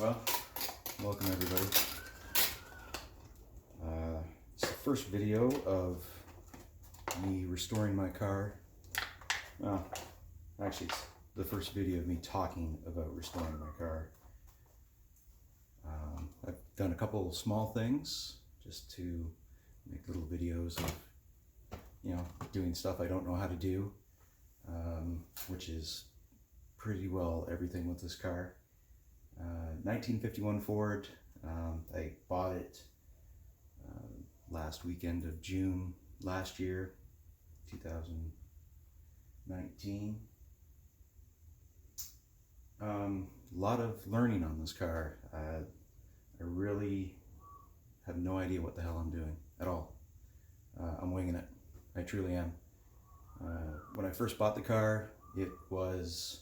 Well, welcome everybody. It's the first video of me restoring my car. Well, actually it's the first video of me talking about restoring my car. I've done a couple small things just to make little videos of, doing stuff I don't know how to do, which is pretty well everything with this car. 1951 Ford. I bought it last weekend of June last year, 2019. A lot of learning on this car. I really have no idea what the hell I'm doing at all. I'm winging it. I truly am. When I first bought the car, it was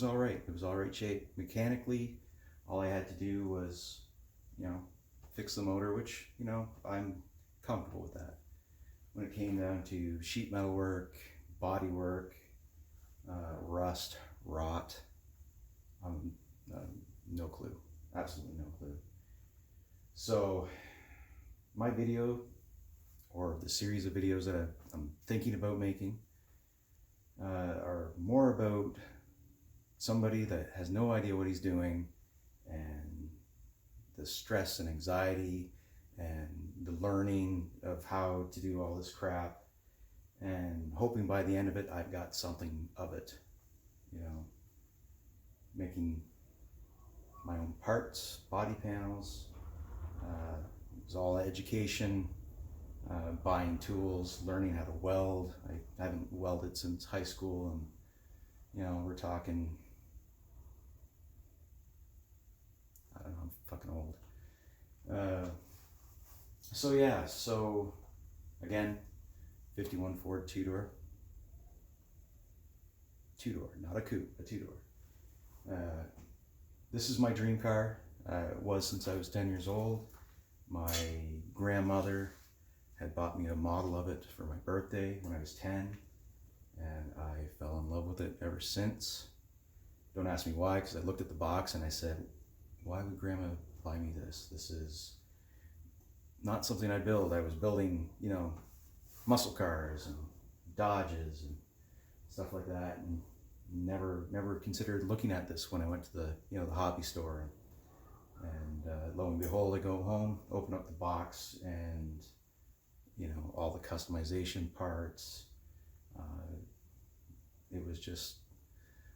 all right. It was all right shape. Mechanically, all I had to do was, fix the motor, which, I'm comfortable with that. When it came down to sheet metal work, body work, rust, rot, no clue. Absolutely no clue. So my video, or the series of videos that I'm thinking about making, are more about somebody that has no idea what he's doing, and the stress and anxiety and the learning of how to do all this crap, and hoping by the end of it I've got something of it, making my own parts, body panels. It was all education, buying tools, learning how to weld. I haven't welded since high school, and we're talking, I don't know, I'm fucking old. So again, 51 Ford two-door, not a coupe, a two-door. This is my dream car. It was since I was 10 years old. My grandmother had bought me a model of it for my birthday when I was 10, and I fell in love with it ever since. Don't ask me why, because I looked at the box and I said, why would Grandma buy me this? This is not something I build. I was building, muscle cars and Dodges and stuff like that, and never considered looking at this when I went to the hobby store. And lo and behold, I go home, open up the box, and all the customization parts. It was just,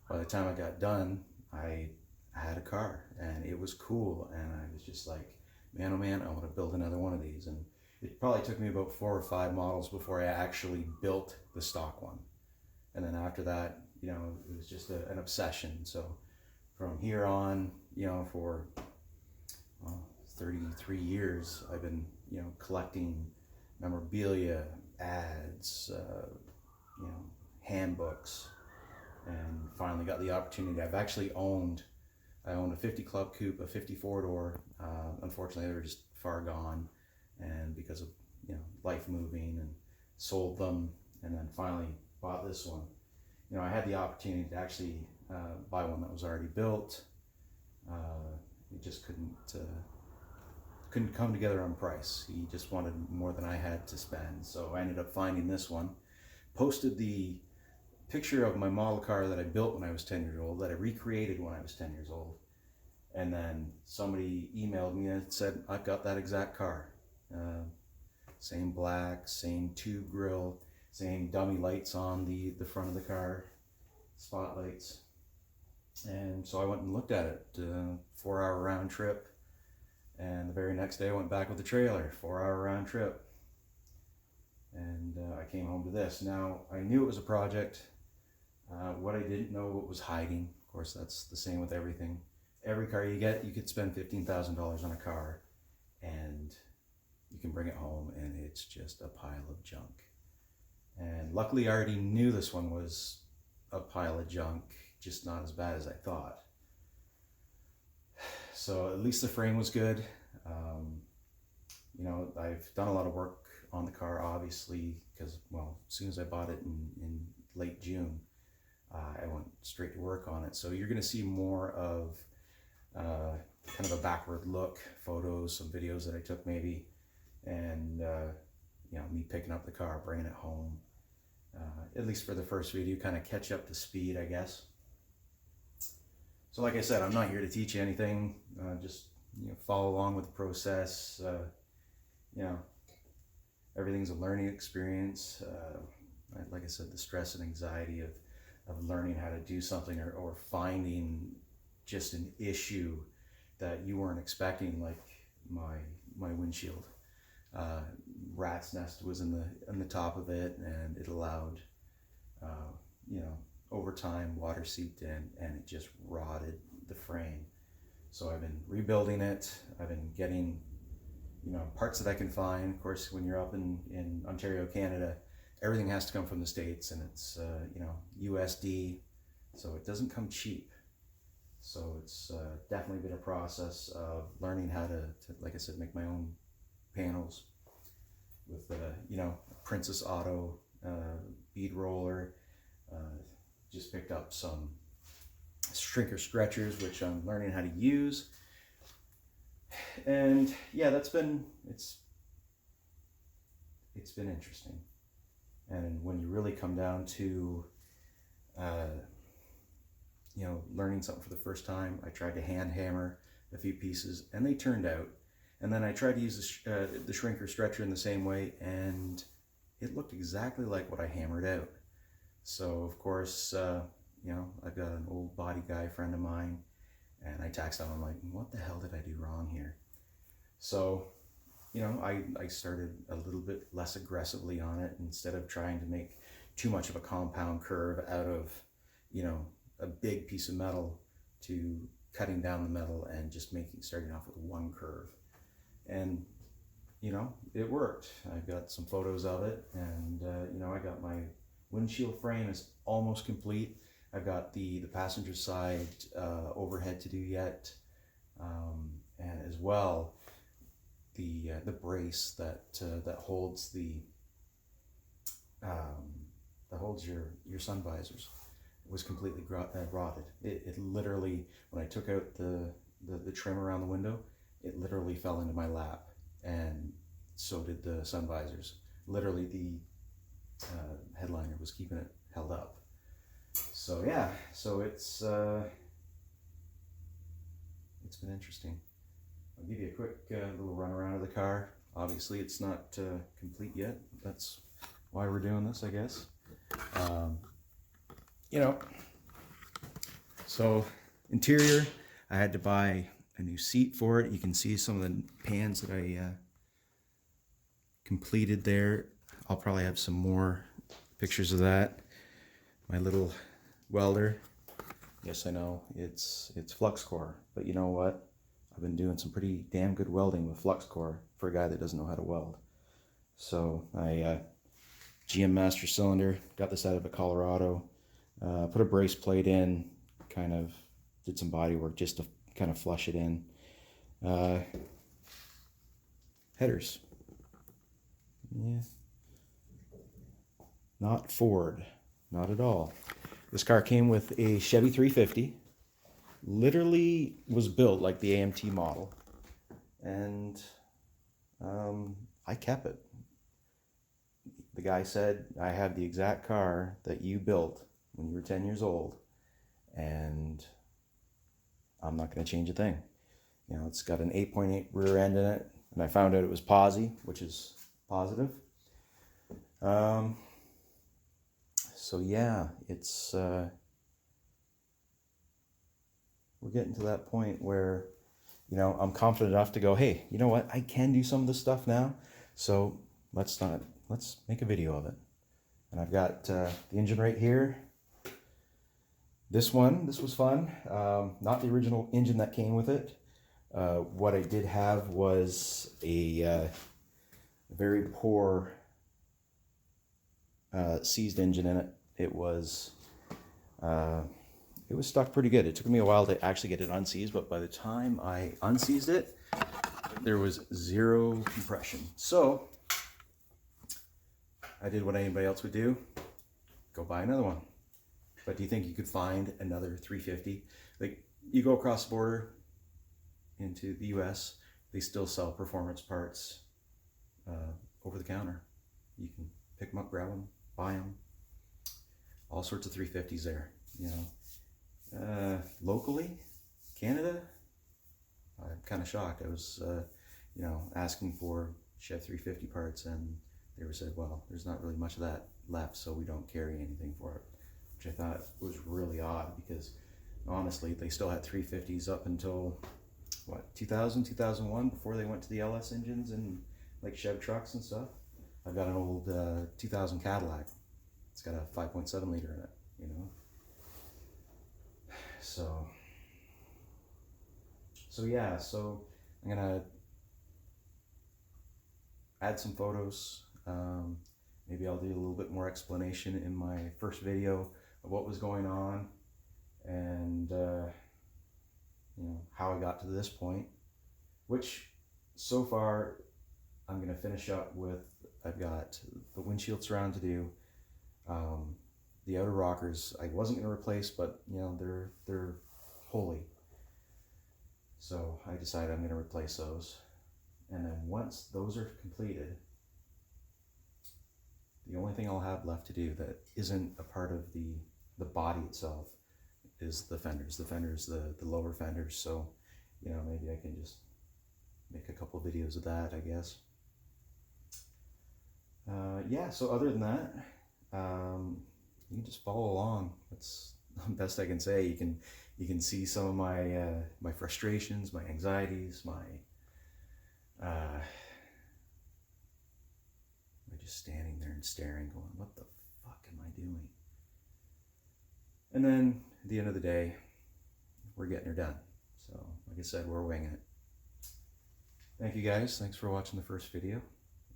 by the time I got done, I had a car, and it was cool, and I was just like, man, oh man, I want to build another one of these. And it probably took me about 4 or 5 models before I actually built the stock one. And then after that, it was just an obsession. So from here on, for 33 years, I've been, collecting memorabilia, ads, handbooks, and finally got the opportunity. I owned a 50 Club Coupe, a 54 door. Unfortunately, they were just far gone, and because of life moving, and sold them, and then finally bought this one. I had the opportunity to actually buy one that was already built. It just couldn't come together on price. He just wanted more than I had to spend, so I ended up finding this one. Posted the picture of my model car that I built when I was 10 years old, that I recreated when I was 10 years old. And then somebody emailed me and said, I've got that exact car. Same black, same tube grill, same dummy lights on the front of the car, spotlights. And so I went and looked at it, 4-hour round trip. And the very next day I went back with the trailer, 4-hour round trip. And I came home to this. Now, I knew it was a project. What I didn't know what was hiding. Of course, that's the same with everything. Every car you get, you could spend $15,000 on a car, and you can bring it home, and it's just a pile of junk. And luckily, I already knew this one was a pile of junk, just not as bad as I thought. So at least the frame was good. I've done a lot of work on the car, obviously, because, well, as soon as I bought it in late June, I went straight to work on it. So you're going to see more of kind of a backward look, photos, some videos that I took maybe, and you know, me picking up the car, bringing it home. At least for the first video, kind of catch up to speed, I guess. So like I said, I'm not here to teach you anything. Just, you know, follow along with the process. You know, everything's a learning experience. Like I said, the stress and anxiety of learning how to do something, or finding just an issue that you weren't expecting, like my windshield. Rat's nest was in the top of it, and it allowed, you know, over time water seeped in and it just rotted the frame. So I've been rebuilding it. I've been getting, you know, parts that I can find. Of course, when you're up in Ontario, Canada, everything has to come from the States, and it's you know, USD, so it doesn't come cheap. So it's definitely been a process of learning how to, like I said, make my own panels with you know, Princess Auto bead roller. Just picked up some shrinker stretchers, which I'm learning how to use. And yeah, it's been interesting. And when you really come down to you know, learning something for the first time, I tried to hand hammer a few pieces and they turned out. And then I tried to use the shrinker stretcher in the same way, and it looked exactly like what I hammered out. So of course, you know, I've got an old body guy friend of mine, and I texted him, I'm like, what the hell did I do wrong here? So, you know, I started a little bit less aggressively on it, instead of trying to make too much of a compound curve out of, you know, a big piece of metal, to cutting down the metal and just starting off with one curve. And, you know, it worked. I've got some photos of it, and, you know, I got my windshield frame is almost complete. I've got the passenger side overhead to do yet, and as well the brace that holds that holds your sun visors was completely rotted. It literally, when I took out the trim around the window, it literally fell into my lap, and so did the sun visors. Literally, the headliner was keeping it held up. So yeah, so it's been interesting. I'll give you a quick little run around of the car. Obviously, it's not complete yet. That's why we're doing this, I guess. You know, so interior, I had to buy a new seat for it. You can see some of the pans that I completed there. I'll probably have some more pictures of that. My little welder. Yes, I know it's flux core, but you know what? I've been doing some pretty damn good welding with flux core for a guy that doesn't know how to weld. So I GM master cylinder, got this out of Colorado. Put a brace plate in, kind of did some body work just to kind of flush it in. Headers. Yeah. Not Ford, not at all. This car came with a Chevy 350. Literally was built like the AMT model, and I kept it. The guy said, I have the exact car that you built when you were 10 years old, and I'm not going to change a thing. You know, it's got an 8.8 rear end in it, and I found out it was posi, which is positive. So yeah, it's we're getting to that point where, you know, I'm confident enough to go, hey, you know what, I can do some of this stuff now, so let's make a video of it. And I've got the engine right here. This was fun. Not the original engine that came with it. What I did have was a very poor seized engine in it. It was stuck pretty good. It took me a while to actually get it unseized, but by the time I unseized it, there was zero compression. So I did what anybody else would do, go buy another one. But do you think you could find another 350? Like, you go across the border, into the US, they still sell performance parts over the counter. You can pick them up, grab them, buy them. All sorts of 350s there, you know. Locally, Canada, I'm kind of shocked. I was, you know, asking for Chev 350 parts, and they were said, well, there's not really much of that left, so we don't carry anything for it, which I thought was really odd, because honestly, they still had 350s up until, what, 2000, 2001, before they went to the LS engines and like Chev trucks and stuff. I've got an old 2000 Cadillac. It's got a 5.7 liter in it, you know. So yeah, so I'm gonna add some photos. Maybe I'll do a little bit more explanation in my first video of what was going on, and you know, how I got to this point, which so far I'm gonna finish up with. I've got the windshield surround to do. The outer rockers I wasn't gonna replace, but you know, they're holy. So I decided I'm gonna replace those. And then once those are completed, the only thing I'll have left to do that isn't a part of the body itself is the fenders. The lower fenders. So, you know, maybe I can just make a couple videos of that, I guess. Yeah, so other than that, you can just follow along. That's the best I can say. You can see some of my my frustrations, my anxieties, my just standing there and staring, going, what the fuck am I doing? And then at the end of the day, we're getting her done. So like I said, we're winging it. Thank you guys. Thanks for watching the first video,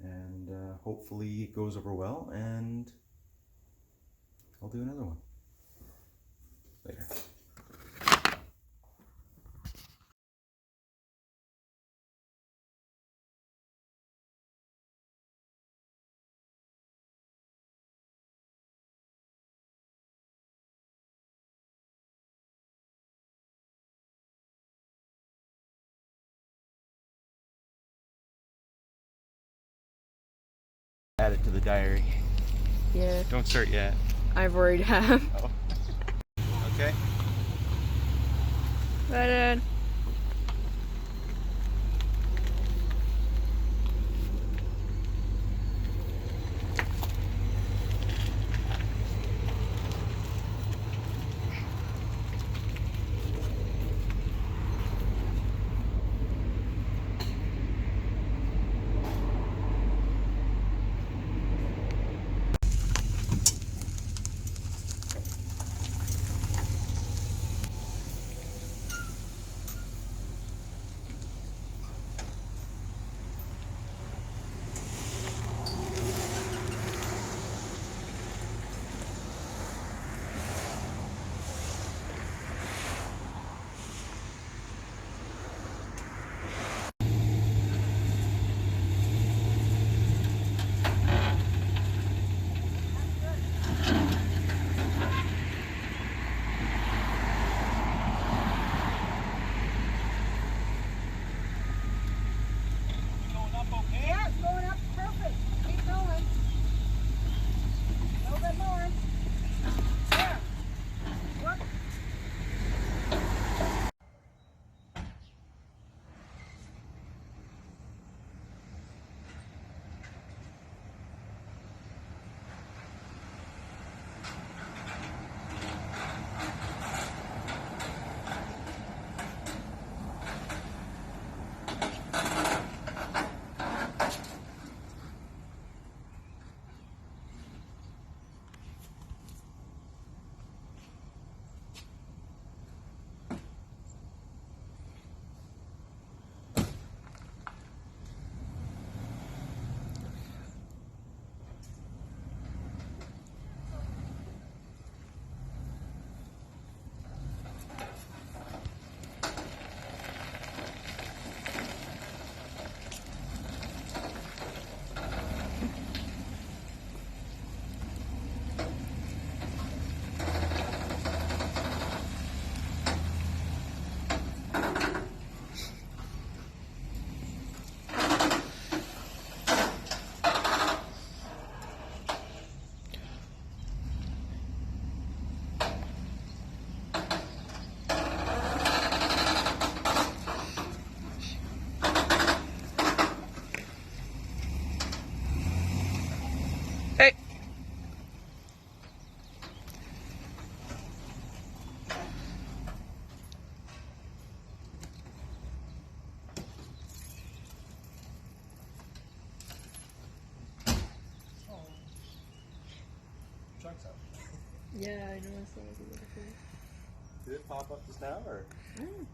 and hopefully it goes over well, and I'll do another one later. Add it to the diary. Yeah. Don't start yet. I've already have. Oh. Okay. Bye, Dad. pops up. Yeah, I know. It's so beautiful. Did it pop up just now or? Mm.